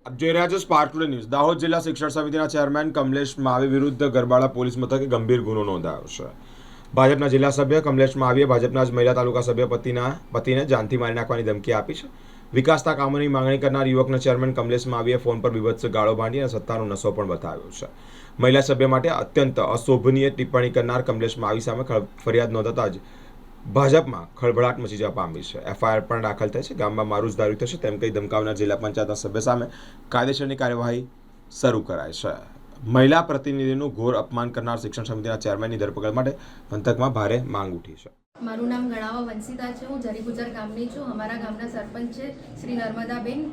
આપ જોઈ રહ્યા છો સ્પાર્ક ટુડે ન્યૂઝ. દાહોદ જિલ્લા શિક્ષણ સમિતિના ચેરમેન કમલેશ માવી વિરુદ્ધ ગરબાડા પોલીસ મથકે ગંભીર ગુનો નોંધાયો છે. ભાજપના જિલ્લા સભ્ય કમલેશ માવીએ ભાજપના જ મહિલા તાલુકા સભ્ય પતિને જાનથી મારી નાખવાની ધમકી આપી છે. વિકાસના કામોની માંગણી કરનાર યુવકના ચેરમેન કમલેશ માવીએ ફોન પર બીભત્સ ગાળો ભાંડી અને સત્તાનો નશો પણ બતાવ્યો છે. મહિલા સભ્ય માટે અત્યંત અશોભનીય ટિપ્પણી કરનાર કમલેશ માવી સામે ફરિયાદ નોંધાતા જ ભાજપમાં ખળભળાટ મચી જવા પામી છે. એફઆઈઆર પણ દાખલ થઈ છે. ગામમાં મારું જ દારૂ થશે તેમ કહી ધમકાવનાર જિલ્લા પંચાયતના સભ્ય સામે કાયદેસરની કાર્યવાહી શરૂ કરાઈ છે. મહિલા પ્રતિનિધિનું ઘોર અપમાન કરનાર શિક્ષણ સમિતિના ચેરમેનની ધરપકડ માટે પંથકમાં ભારે માંગ ઉઠી છે. મારું નામ ગણાવા વંશિતા છે. હું જરીગુજર ગામની છું. અમારા ગામના સરપંચ છે શ્રી નર્મદાબેન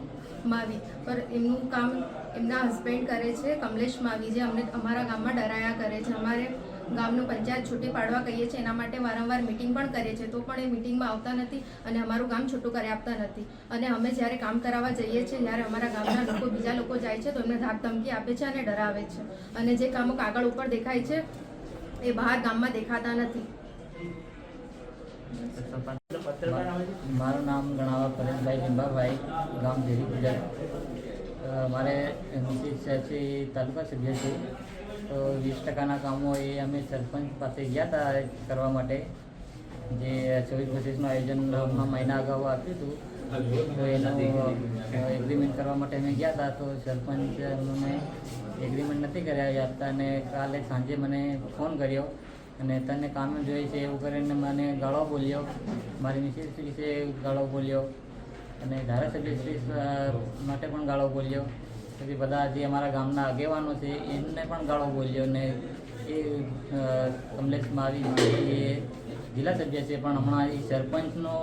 માવી, પર એમનું કામ એમના હસબન્ડ કરે છે કમલેશ માવી, જે અમને અમારા ગામમાં ડરાયા કરે છે. અમારે ગામનું પંચાયત છૂટી પાડવા કહીએ છીએ, એના માટે વારંવાર મિટિંગ પણ કરીએ છીએ, તો પણ એ મિટિંગમાં આવતા નથી અને અમારું ગામ છૂટું કરી આપતા નથી. અને અમે જ્યારે કામ કરાવવા જઈએ છીએ, જ્યારે અમારા ગામના લોકો બીજા લોકો જાય છે તો એમને ધાક ધમકી આપે છે અને ડરાવે છે. અને જે કામો કાગળ ઉપર દેખાય છે એ બહાર ગામમાં દેખાતા નથી. મારું નામ ગણાવા પરેશભાઈ લીંબાભાઈ, ગામ ધીરી ગુજરાત. મારે એમસી તાલુકા સભ્ય છે. તો 20% કામો એ અમે સરપંચ પાસે ગયા હતા કરવા માટે, જે 24-25નું આયોજન હમણાં મહિના અગાઉ આપ્યું હતું. તો એનું એગ્રીમેન્ટ કરવા માટે અમે ગયા હતા. તો સરપંચ મને એગ્રીમેન્ટ નથી કરાવી આપતા અને કાલે સાંજે મને ફોન કર્યો અને તને કામ જોઈએ છે એવું કરીને મને ગાળો બોલ્યો, મારી મિસિસ વિશે ગાળો બોલ્યો અને ધારાસભ્યશ્રી માટે પણ ગાળો બોલ્યો. પછી બધા જે અમારા ગામના આગેવાનો છે એમને પણ ગાળો બોલ્યો. અને એ કમલેશ માવી એ જિલ્લા સભ્ય છે પણ હમણાં એ સરપંચનો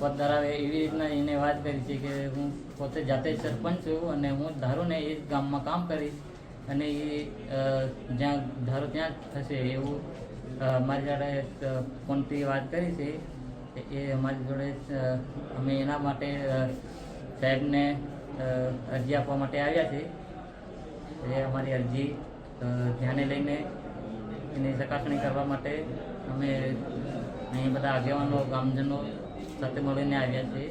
પદ ધરાવે એવી રીતના એને વાત કરી છે કે હું પોતે જાતે જ સરપંચ છું અને હું ધારું ને એ જ ગામમાં કામ કરીશ અને એ જ્યાં ધારો ત્યાં જ થશે એવું અમારી જોડે ફોનથી વાત કરી છે. એ અમારી જોડે અમે એના માટે સાહેબને અરજી આપવા માટે આવ્યા છે. એ અમારી અરજી ધ્યાને લઈને એની ચકાસણી કરવા માટે અમે અહીં બધા આગેવાનો ગામજનો સાથે મળીને આવ્યા છીએ.